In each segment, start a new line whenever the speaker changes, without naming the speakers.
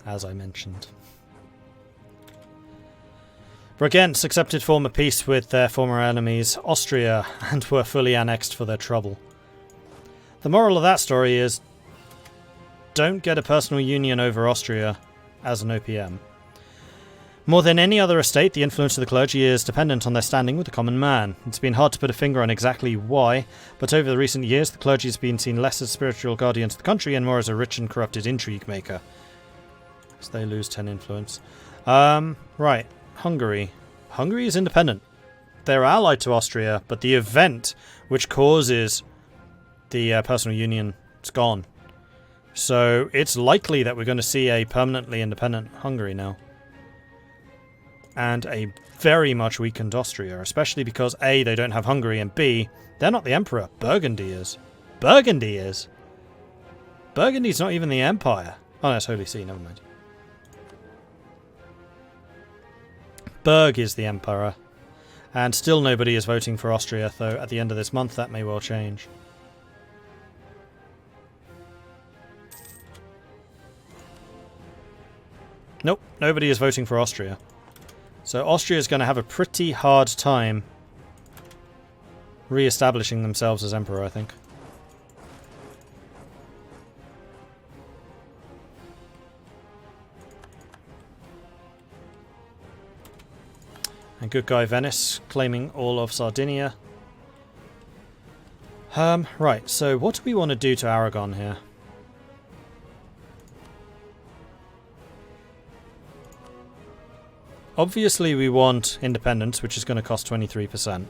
as I mentioned. Brigantes accepted former peace with their former enemies, Austria, and were fully annexed for their trouble. The moral of that story is, don't get a personal union over Austria as an OPM. More than any other estate, the influence of the clergy is dependent on their standing with the common man. It's been hard to put a finger on exactly why, but over the recent years the clergy has been seen less as spiritual guardians of the country and more as a rich and corrupted intrigue maker. So they lose 10 influence. Right. Hungary. Hungary is independent. They're allied to Austria, but the event which causes the personal union is gone. So it's likely that we're going to see a permanently independent Hungary now. And a very much weakened Austria, especially because A, they don't have Hungary, and B, they're not the emperor. Burgundy is. Burgundy is. Burgundy's not even the empire. Oh, no, it's Holy See, never mind. Berg is the emperor. And still nobody is voting for Austria, though at the end of this month that may well change. Nope, nobody is voting for Austria. So Austria is going to have a pretty hard time re-establishing themselves as emperor, I think. And good guy Venice claiming all of Sardinia. Right, so what do we want to do to Aragon here? Obviously we want independence, which is going to cost 23%.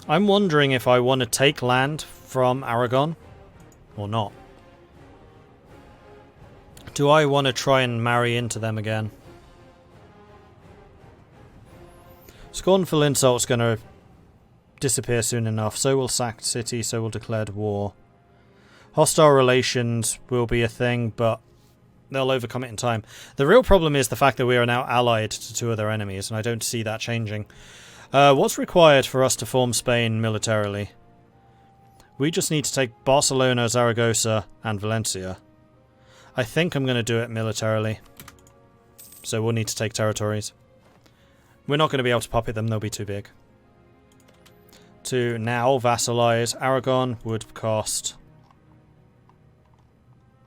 I'm wondering if I want to take land from Aragon or not. Do I want to try and marry into them again? Scornful Insult's going to disappear soon enough. So will Sacked City, so will Declared War. Hostile relations will be a thing, but they'll overcome it in time. The real problem is the fact that we are now allied to two of their enemies, and I don't see that changing. What's required for us to form Spain militarily? We just need to take Barcelona, Zaragoza, and Valencia. I think I'm going to do it militarily. So we'll need to take territories. We're not going to be able to puppet them, they'll be too big. To now vassalize Aragon would cost...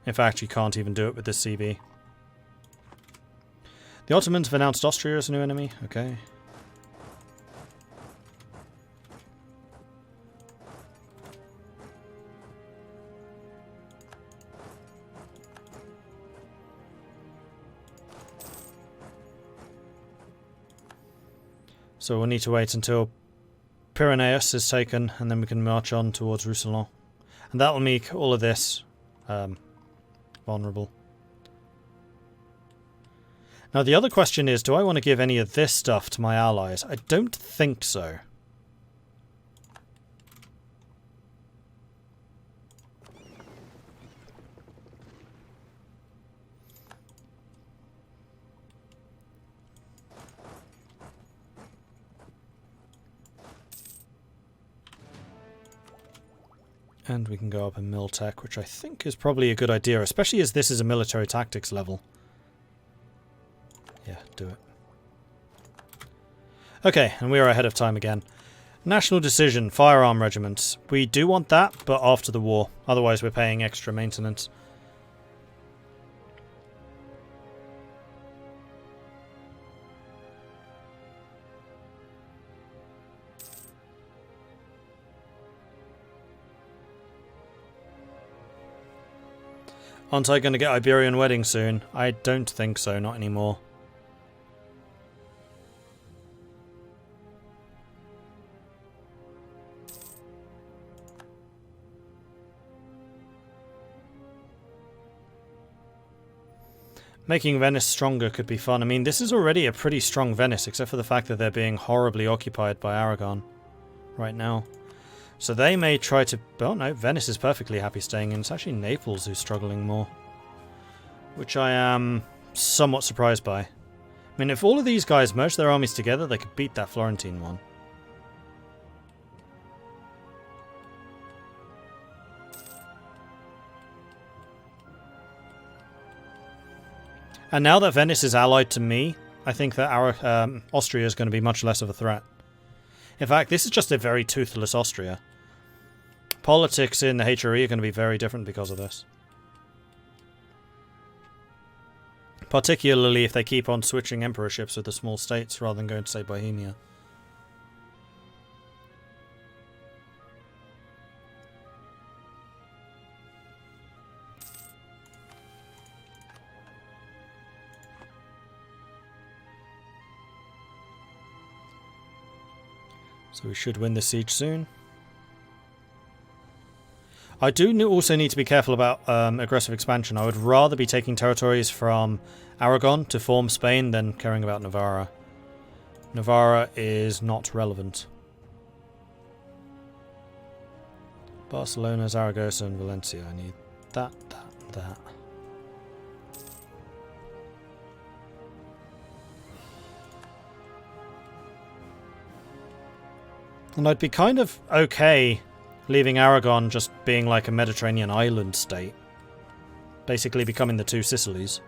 In fact, you can't even do it with this CB. The Ottomans have announced Austria as a new enemy. Okay. So we'll need to wait until Pyrenees is taken, and then we can march on towards Roussillon. And that will make all of this vulnerable. Now the other question is, do I want to give any of this stuff to my allies? I don't think so. And we can go up in Mil Tech, which I think is probably a good idea, especially as this is a military tactics level. Yeah, do it. Okay, and we are ahead of time again. National decision, firearm regiments. We do want that, but after the war. Otherwise we're paying extra maintenance. Aren't I going to get Iberian wedding soon? I don't think so, not anymore. Making Venice stronger could be fun. I mean, this is already a pretty strong Venice, except for the fact that they're being horribly occupied by Aragon right now. So they may try to... Oh no, Venice is perfectly happy staying in. It's actually Naples who's struggling more. Which I am somewhat surprised by. I mean, if all of these guys merged their armies together, they could beat that Florentine one. And now that Venice is allied to me, I think that our Austria is going to be much less of a threat. In fact, this is just a very toothless Austria. Politics in the HRE are going to be very different because of this. Particularly if they keep on switching emperorships with the small states rather than going to, say, Bohemia. So we should win the siege soon. I do also need to be careful about aggressive expansion. I would rather be taking territories from Aragon to form Spain than caring about Navarra. Navarra is not relevant. Barcelona, Zaragoza and Valencia. I need that. And I'd be kind of okay leaving Aragon just being like a Mediterranean island state. Basically becoming the two Sicilies.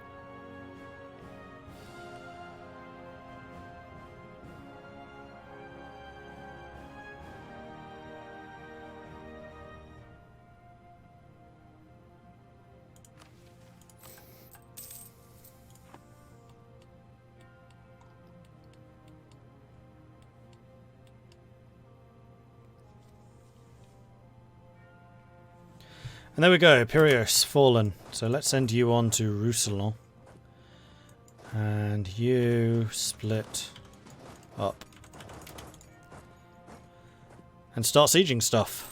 And there we go, Piraeus fallen. So let's send you on to Roussillon. And you split up. And start sieging stuff.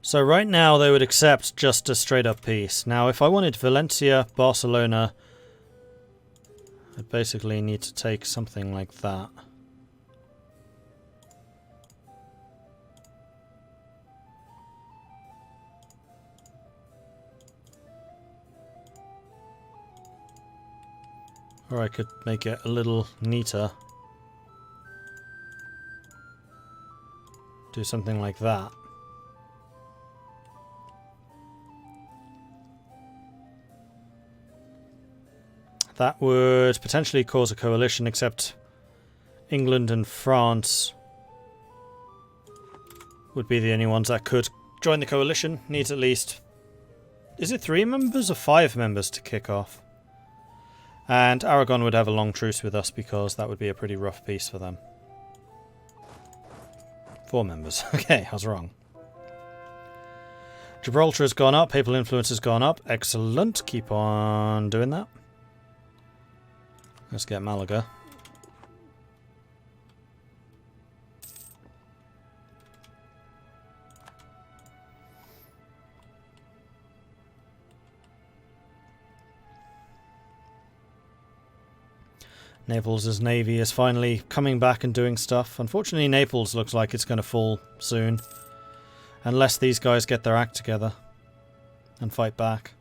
So right now they would accept just a straight up peace. Now if I wanted Valencia, Barcelona, I'd basically need to take something like that. Or I could make it a little neater. Do something like that. That would potentially cause a coalition, except England and France would be the only ones that could join the coalition. Needs at least... is it 3 members or 5 members to kick off? And Aragon would have a long truce with us because that would be a pretty rough peace for them. 4 members. Okay, I was wrong. Gibraltar has gone up. Papal influence has gone up. Excellent. Keep on doing that. Let's get Malaga. Naples' navy is finally coming back and doing stuff. Unfortunately, Naples looks like it's going to fall soon. Unless these guys get their act together and fight back.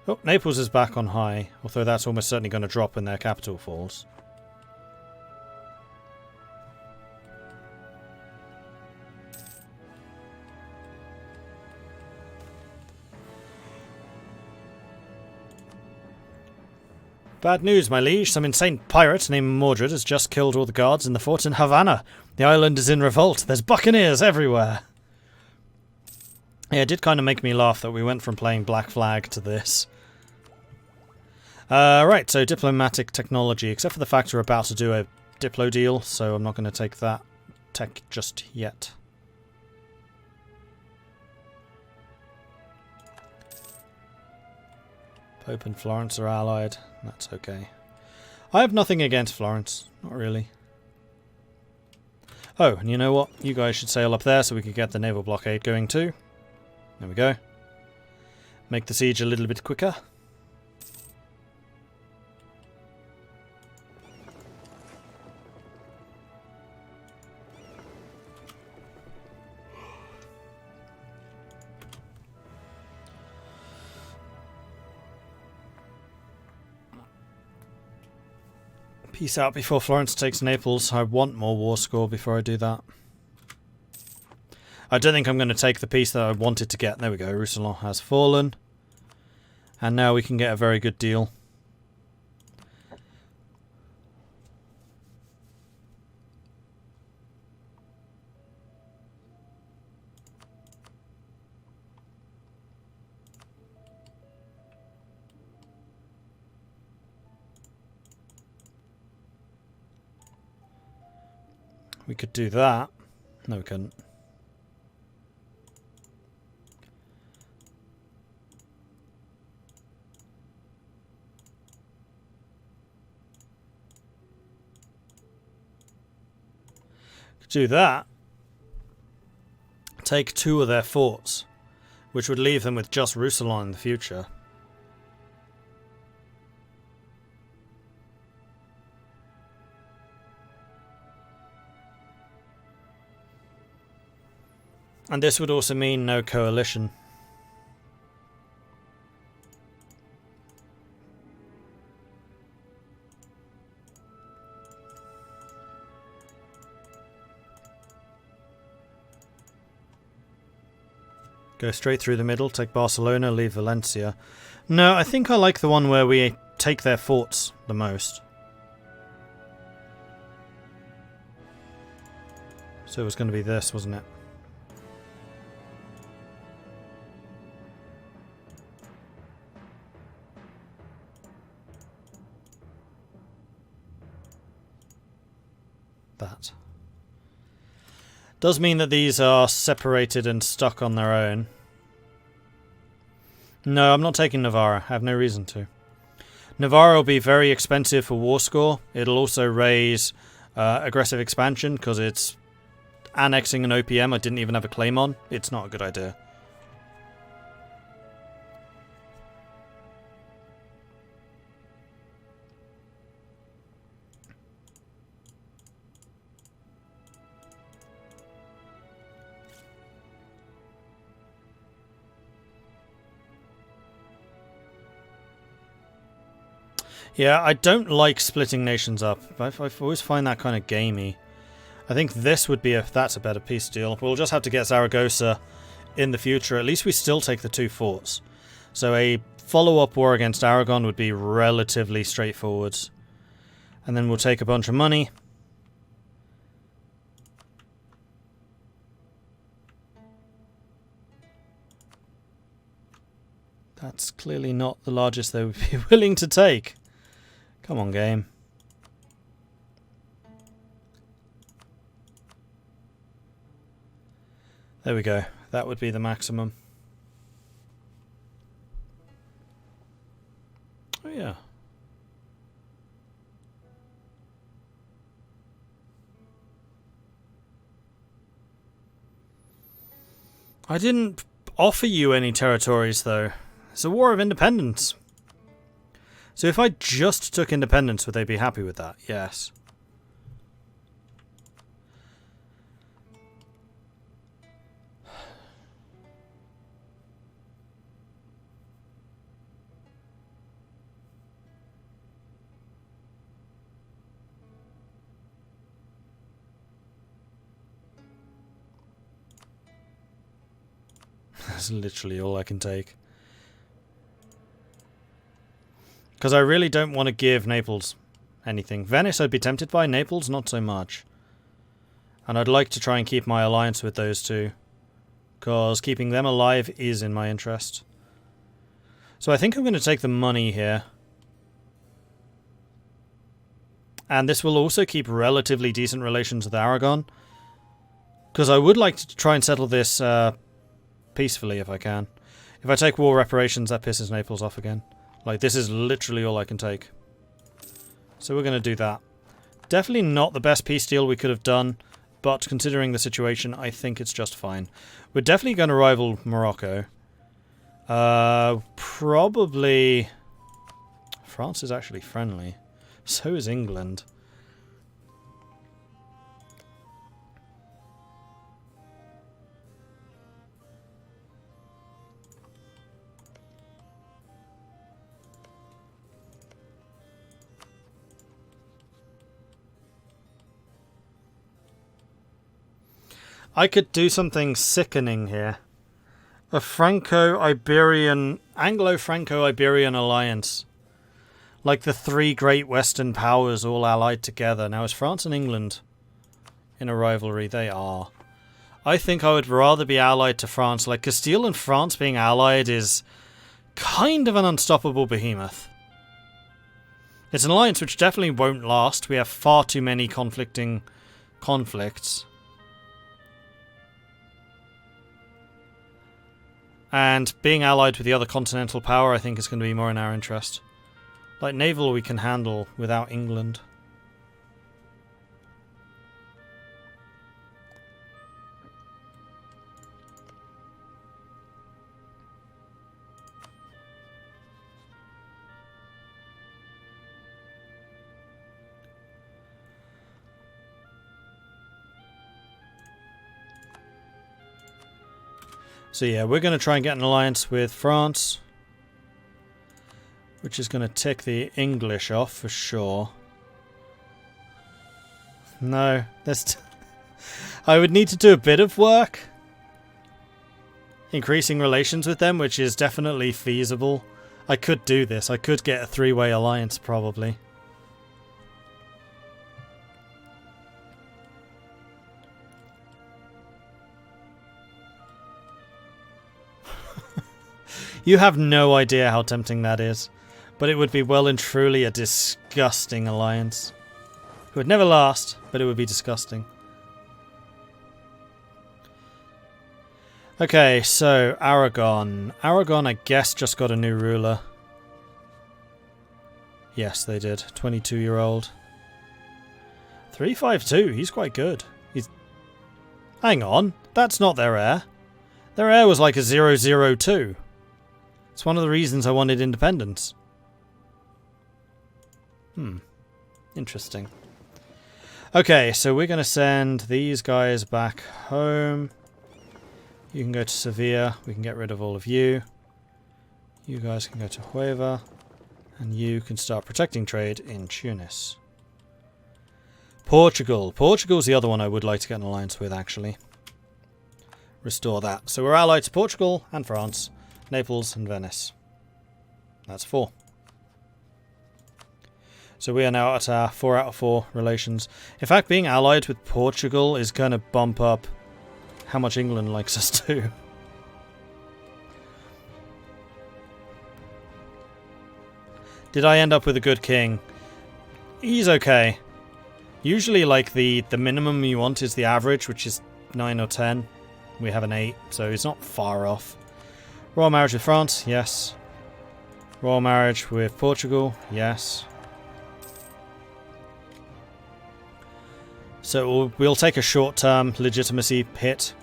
Oh, Naples is back on high, although that's almost certainly going to drop when their capital falls. Bad news, my liege. Some insane pirate named Mordred has just killed all the guards in the fort in Havana. The island is in revolt. There's buccaneers everywhere. Yeah, it did kind of make me laugh that we went from playing Black Flag to this. Right, so diplomatic technology, except for the fact we're about to do a Diplo deal, so I'm not going to take that tech just yet. Pope and Florence are allied. That's okay. I have nothing against Florence. Not really. Oh, and you know what? You guys should sail up there so we can get the naval blockade going too. There we go. Make the siege a little bit quicker. Peace out before Florence takes Naples. I want more war score before I do that. I don't think I'm going to take the piece that I wanted to get. There we go. Roussillon has fallen. And now we can get a very good deal. We could do that. No, we couldn't. Do that, take 2 of their forts, which would leave them with just Roussillon in the future. And this would also mean no coalition. Go straight through the middle, take Barcelona, leave Valencia. No, I think I like the one where we take their forts the most. So it was going to be this, wasn't it? That. Does mean that these are separated and stuck on their own. No, I'm not taking Navarra. I have no reason to. Navarra will be very expensive for war score. It'll also raise aggressive expansion because it's annexing an OPM I didn't even have a claim on. It's not a good idea. Yeah, I don't like splitting nations up. I always find that kind of gamey. I think this would be that's a better peace deal. We'll just have to get Zaragoza in the future. At least we still take the 2 forts. So a follow-up war against Aragon would be relatively straightforward. And then we'll take a bunch of money. That's clearly not the largest they would be willing to take. Come on, game. There we go. That would be the maximum. Oh, yeah. I didn't offer you any territories, though. It's a war of independence. So if I just took independence, would they be happy with that? Yes. That's literally all I can take. Because I really don't want to give Naples anything. Venice I'd be tempted by, Naples not so much. And I'd like to try and keep my alliance with those two. Because keeping them alive is in my interest. So I think I'm going to take the money here. And this will also keep relatively decent relations with Aragon. Because I would like to try and settle this peacefully if I can. If I take war reparations, that pisses Naples off again. Like, this is literally all I can take. So we're going to do that. Definitely not the best peace deal we could have done, but considering the situation, I think it's just fine. We're definitely going to rival Morocco. Probably... France is actually friendly. So is England. I could do something sickening here. A Anglo-Franco-Iberian alliance. Like the three great Western powers all allied together. Now, is France and England in a rivalry? They are. I think I would rather be allied to France. Like, Castile and France being allied is kind of an unstoppable behemoth. It's an alliance which definitely won't last. We have far too many conflicting conflicts. And being allied with the other continental power, I think, is going to be more in our interest. Like, naval we can handle without England. So yeah, we're going to try and get an alliance with France, which is going to tick the English off for sure. No, I would need to do a bit of work increasing relations with them, which is definitely feasible. I could do this. I could get a three-way alliance probably. You have no idea how tempting that is, but it would be well and truly a disgusting alliance. It would never last, but it would be disgusting. Okay, so Aragon. Aragon, I guess, just got a new ruler. Yes, they did. 22-year-old. 352, he's quite good. Hang on, that's not their heir. Their heir was like a 002. It's one of the reasons I wanted independence. Interesting. Okay, so we're going to send these guys back home. You can go to Sevilla. We can get rid of all of you. You guys can go to Huelva. And you can start protecting trade in Tunis. Portugal. Portugal's the other one I would like to get an alliance with, actually. Restore that. So we're allied to Portugal and France. Naples and Venice. That's 4. So we are now at our 4 out of 4 relations. In fact, being allied with Portugal is going to bump up how much England likes us too. Did I end up with a good king? He's okay. Usually, like, the minimum you want is the average, which is 9 or 10. We have an 8, so he's not far off. Royal marriage with France, yes. Royal marriage with Portugal, yes. So we'll take a short-term legitimacy hit,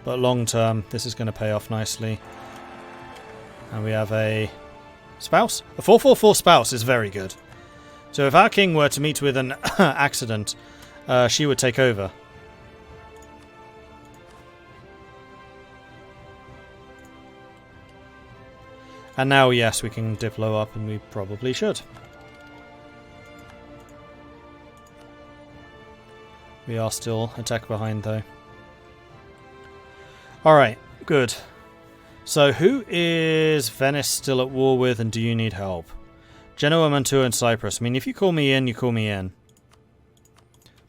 but long-term, this is going to pay off nicely. And we have a spouse. A 444 spouse is very good. So if our king were to meet with an accident, she would take over. And now, yes, we can diplo up, and we probably should. We are still a tech behind, though. Alright, good. So, who is Venice still at war with, and do you need help? Genoa, Mantua, and Cyprus. I mean, if you call me in, you call me in.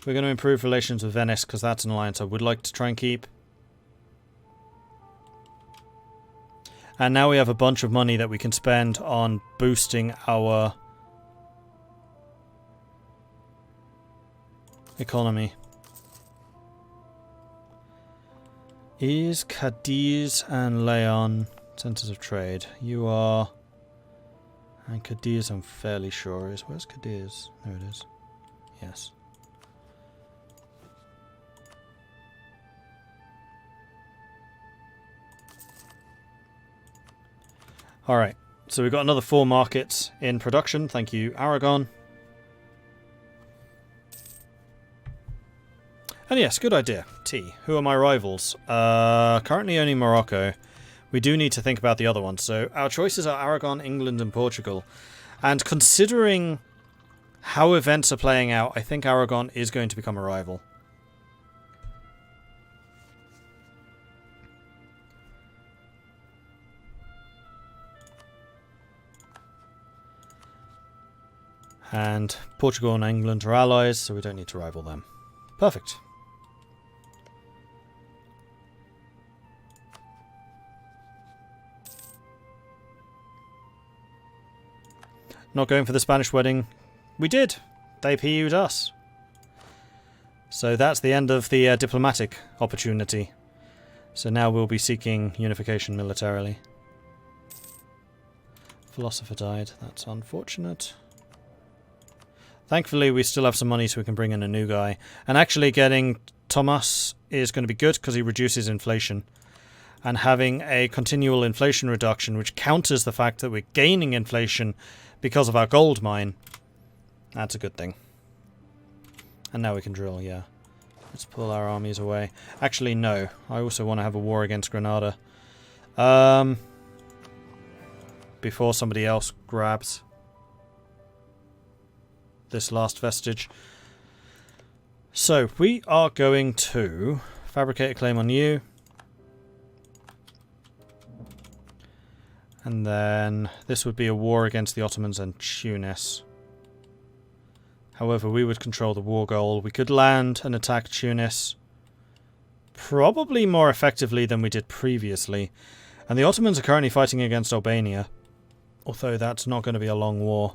We're going to improve relations with Venice, because that's an alliance I would like to try and keep. And now we have a bunch of money that we can spend on boosting our economy. Is Cadiz and Leon centers of trade? You are... And Cadiz, I'm fairly sure is... Where's Cadiz? There it is. Yes. Alright, so we've got another 4 markets in production. Thank you, Aragon. And yes, good idea. T. Who are my rivals? Currently only Morocco. We do need to think about the other ones. So our choices are Aragon, England, and Portugal. And considering how events are playing out, I think Aragon is going to become a rival. And Portugal and England are allies, so we don't need to rival them. Perfect. Not going for the Spanish wedding. We did. They PU'd us. So that's the end of the diplomatic opportunity. So now we'll be seeking unification militarily. Philosopher died. That's unfortunate. Thankfully we still have some money so we can bring in a new guy. And actually getting Thomas is going to be good because he reduces inflation. And having a continual inflation reduction which counters the fact that we're gaining inflation because of our gold mine. That's a good thing. And now we can drill, yeah. Let's pull our armies away. Actually, no. I also want to have a war against Granada. Before somebody else grabs this last vestige. So, we are going to fabricate a claim on you. And then this would be a war against the Ottomans and Tunis. However, we would control the war goal. We could land and attack Tunis probably more effectively than we did previously. And the Ottomans are currently fighting against Albania. Although that's not going to be a long war.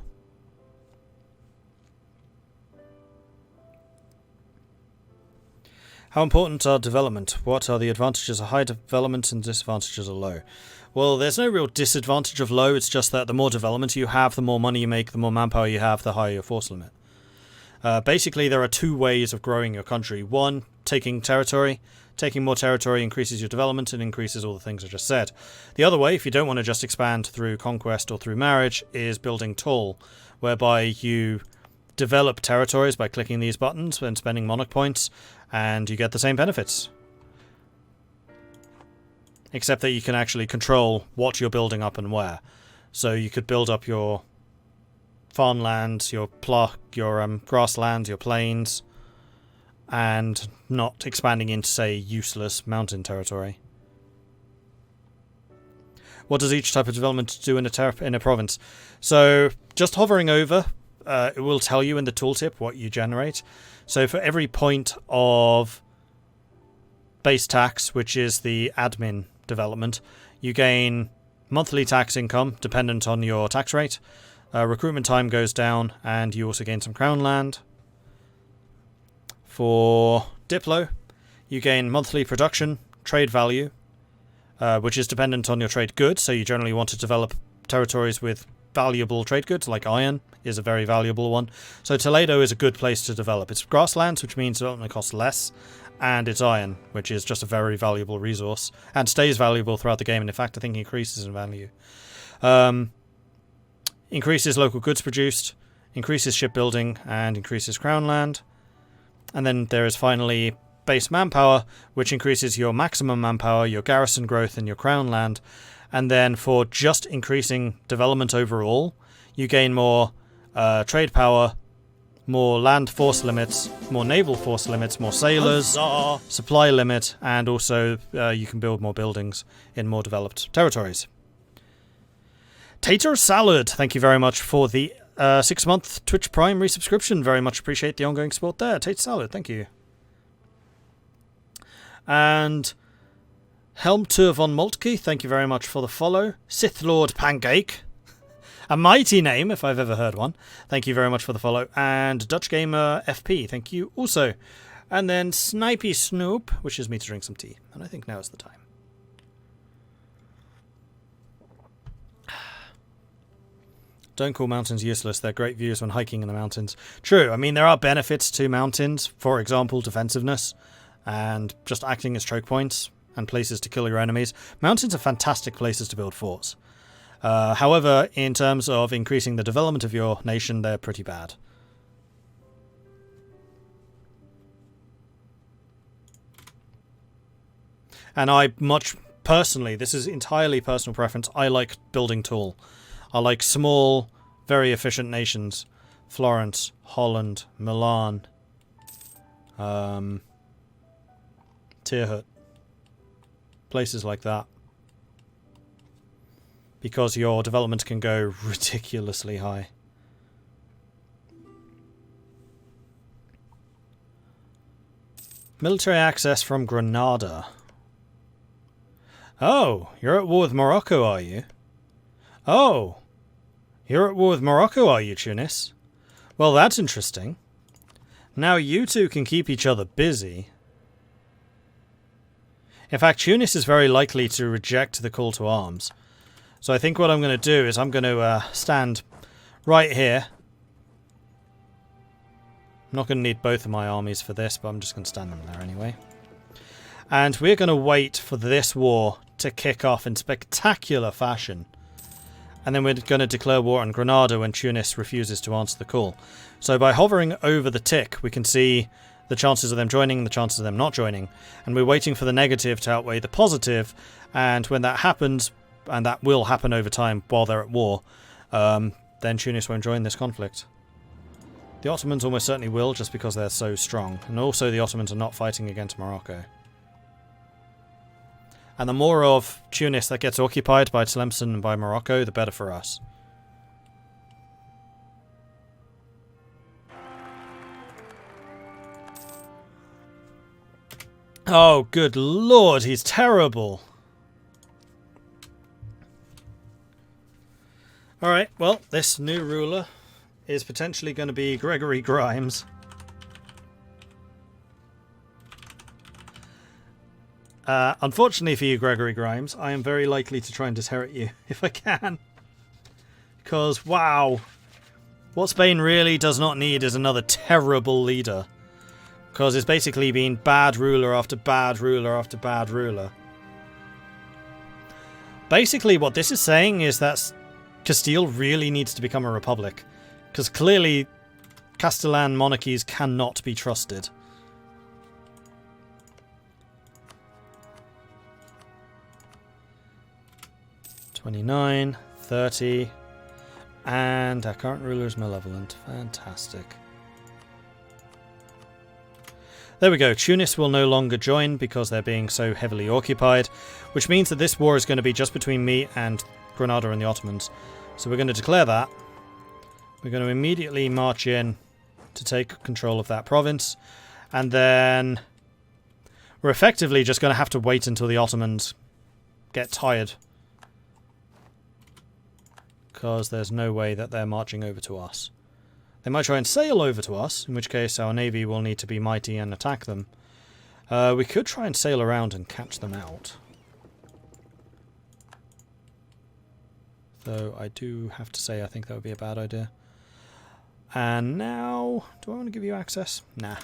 How important are development? What are the advantages of high development and disadvantages of low? Well, there's no real disadvantage of low, it's just that the more development you have, the more money you make, the more manpower you have, the higher your force limit. Basically, there are two ways of growing your country. One, taking territory. Taking more territory increases your development and increases all the things I just said. The other way, if you don't want to just expand through conquest or through marriage, is building tall, whereby you develop territories by clicking these buttons and spending monarch points, and you get the same benefits. Except that you can actually control what you're building up and where. So you could build up your farmlands, your grasslands, your plains, and not expanding into, say, useless mountain territory. What does each type of development do in a province? So just hovering over, it will tell you in the tooltip what you generate. So for every point of base tax, which is the admin development, you gain monthly tax income dependent on your tax rate. Recruitment time goes down, and you also gain some crown land. For Diplo, you gain monthly production, trade value, which is dependent on your trade goods, so you generally want to develop territories with valuable trade goods, like iron is a very valuable one. So Toledo is a good place to develop. It's grasslands, which means development costs less, and it's iron, which is just a very valuable resource, and stays valuable throughout the game, and in fact I think increases in value. Increases local goods produced, increases shipbuilding, and increases crown land. And then there is finally base manpower, which increases your maximum manpower, your garrison growth, and your crown land. And then for just increasing development overall, you gain more trade power, more land force limits, more naval force limits, more sailors, Huzzah! Supply limit, and also you can build more buildings in more developed territories. Tater Salad, thank you very much for the 6-month Twitch Prime resubscription. Very much appreciate the ongoing support there. Tater Salad, thank you. And Helmtur von Moltke, thank you very much for the follow. Sith Lord Pancake, a mighty name if I've ever heard one. Thank you very much for the follow. And Dutch Gamer FP, thank you also. And then Snipey Snoop wishes me to drink some tea. And I think now is the time. Don't call mountains useless. They're great views when hiking in the mountains. True. I mean, there are benefits to mountains. For example, defensiveness and just acting as choke points and places to kill your enemies. Mountains are fantastic places to build forts. However, in terms of increasing the development of your nation, they're pretty bad. And I personally, this is entirely personal preference, I like building tall. I like small, very efficient nations. Florence, Holland, Milan, Tirhut. Places like that. Because your development can go ridiculously high. Military access from Granada. Oh, you're at war with Morocco, are you? Oh, you're at war with Morocco, are you, Tunis? Well, that's interesting. Now you two can keep each other busy. In fact, Tunis is very likely to reject the call to arms. So I think what I'm going to do is I'm going to stand right here. I'm not going to need both of my armies for this, but I'm just going to stand them there anyway. And we're going to wait for this war to kick off in spectacular fashion. And then we're going to declare war on Granada when Tunis refuses to answer the call. So by hovering over the tick, we can see the chances of them joining, the chances of them not joining. And we're waiting for the negative to outweigh the positive. And when that happens, and that will happen over time while they're at war, then Tunis won't join this conflict. The Ottomans almost certainly will, just because they're so strong. And also the Ottomans are not fighting against Morocco. And the more of Tunis that gets occupied by Tlemcen and by Morocco, the better for us. Oh, good lord, he's terrible. Alright, well, this new ruler is potentially going to be Gregory Grimes. Unfortunately for you, Gregory Grimes, I am very likely to try and disinherit you, if I can. Because, wow, what Spain really does not need is another terrible leader. Because it's basically been bad ruler after bad ruler after bad ruler. Basically, what this is saying is that Castile really needs to become a republic. Because clearly, Castellan monarchies cannot be trusted. $29, $30, and our current ruler is malevolent. Fantastic. There we go. Tunis will no longer join because they're being so heavily occupied, which means that this war is going to be just between me and Granada and the Ottomans. So we're going to declare that. We're going to immediately march in to take control of that province, and then we're effectively just going to have to wait until the Ottomans get tired, because there's no way that they're marching over to us. They might try and sail over to us, in which case our navy will need to be mighty and attack them. We could try and sail around and catch them out. Though I do have to say I think that would be a bad idea. And now, do I want to give you access? Nah.